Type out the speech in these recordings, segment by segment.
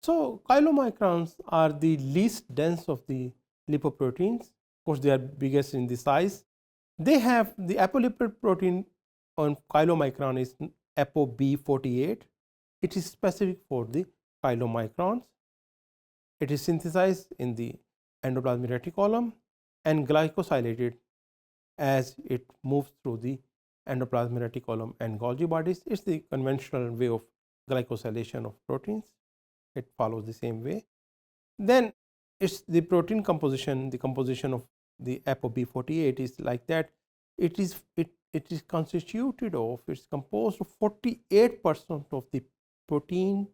So, chylomicrons are the least dense of the lipoproteins. Of course, they are biggest in the size. They have the apolipoprotein protein on chylomicron is ApoB48. It is specific for the chylomicrons. It is synthesized in the endoplasmic reticulum and glycosylated as it moves through the endoplasmic reticulum and Golgi bodies. It is the conventional way of glycosylation of proteins. It follows the same way. Then it's the protein composition, the composition of the ApoB48 is like that. It is constituted of, it's composed of 48% of the protein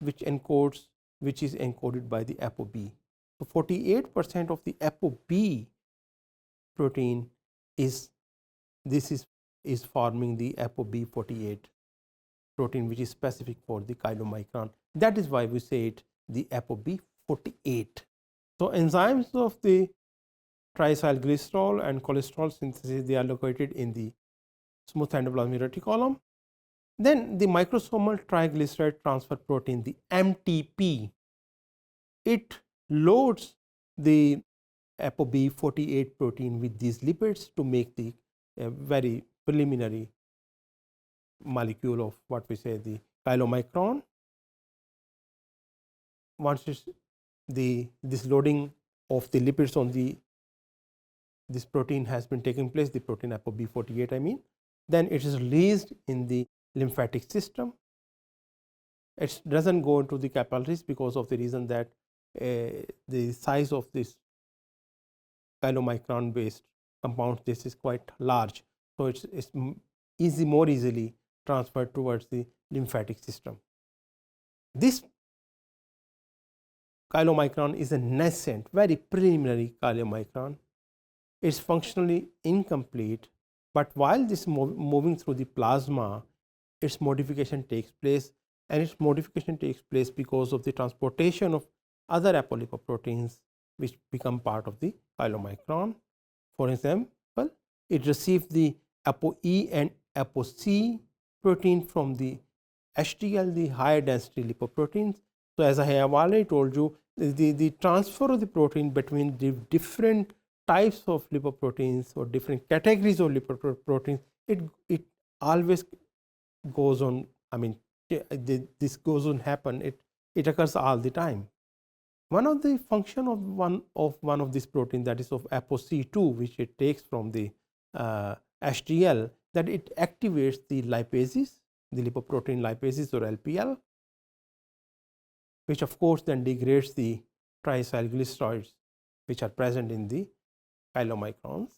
which is encoded by the ApoB. So 48% of the ApoB protein is forming the ApoB48 protein, which is specific for the chylomicron. That is why we say it the ApoB48. So enzymes of the triacylglycerol and cholesterol synthesis, they are located in the smooth endoplasmic reticulum. Then the microsomal triglyceride transfer protein, the MTP, it loads the ApoB48 protein with these lipids to make the very preliminary molecule of what we say the chylomicron. Once this loading of the lipids on this protein has been taking place, the protein ApoB48 I mean, then it is released in the lymphatic system. It does not go into the capillaries because of the reason that the size of this chylomicron based compound, this is quite large. So, it is more easily transferred towards the lymphatic system. This chylomicron is a nascent, very preliminary chylomicron. It is functionally incomplete, but while this moving through the plasma, its modification takes place, and its modification takes place because of the transportation of other apolipoproteins which become part of the chylomicron. For example, it receives the ApoE and ApoC protein from the HDL, the higher density lipoproteins. So, as I have already told you, the transfer of the protein between the different types of lipoproteins or different categories of lipoproteins, it always goes on. I mean, this goes on happen. It occurs all the time. One of the function of one of these proteins, that is of ApoC2, which it takes from the HDL, that it activates the lipases, the lipoprotein lipases or LPL, which of course then degrades the triacylglycerides which are present in the chylomicrons.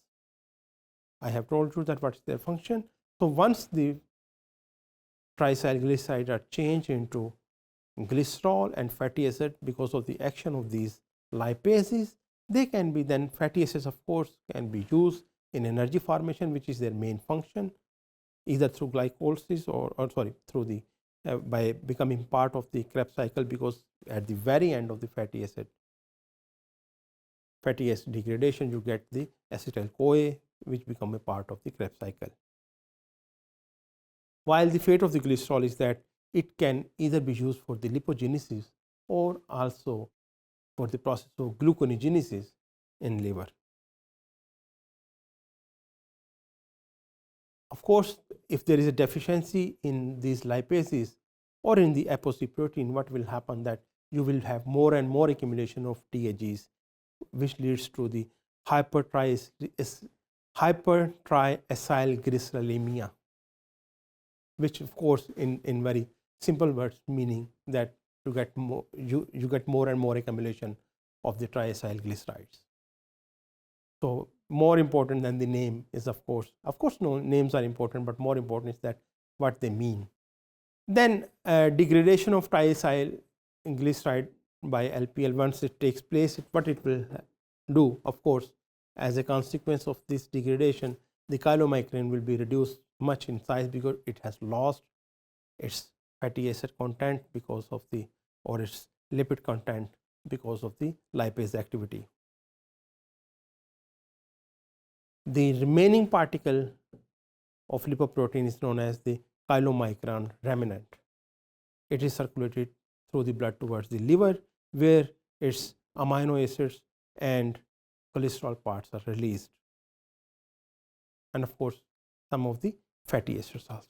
I have told you that what is their function. So, once the triacylglycerides are changed into glycerol and fatty acid because of the action of these lipases, they can be then fatty acids of course can be used in energy formation, which is their main function, either through glycolysis or through the by becoming part of the Krebs cycle, because at the very end of the fatty acid degradation you get the acetyl CoA, which become a part of the Krebs cycle. While the fate of the glycerol is that it can either be used for the lipogenesis or also for the process of gluconeogenesis in liver. Of course, if there is a deficiency in these lipases or in the ApoC protein, what will happen that you will have more and more accumulation of TAGs, which leads to the hypertriacylglycerolemia, which of course in very simple words meaning that you get more and more accumulation of the triacylglycerides. So, more important than the name is of course no, names are important, but more important is that what they mean. Then degradation of triacylglyceride by LPL, once it takes place, what it will do, of course, as a consequence of this degradation, the chylomicron will be reduced much in size because it has lost its fatty acid content because of the, or its lipid content because of the lipase activity. The remaining particle of lipoprotein is known as the chylomicron remnant. It is circulated through the blood towards the liver, where its amino acids and cholesterol parts are released, and of course some of the fatty acids also.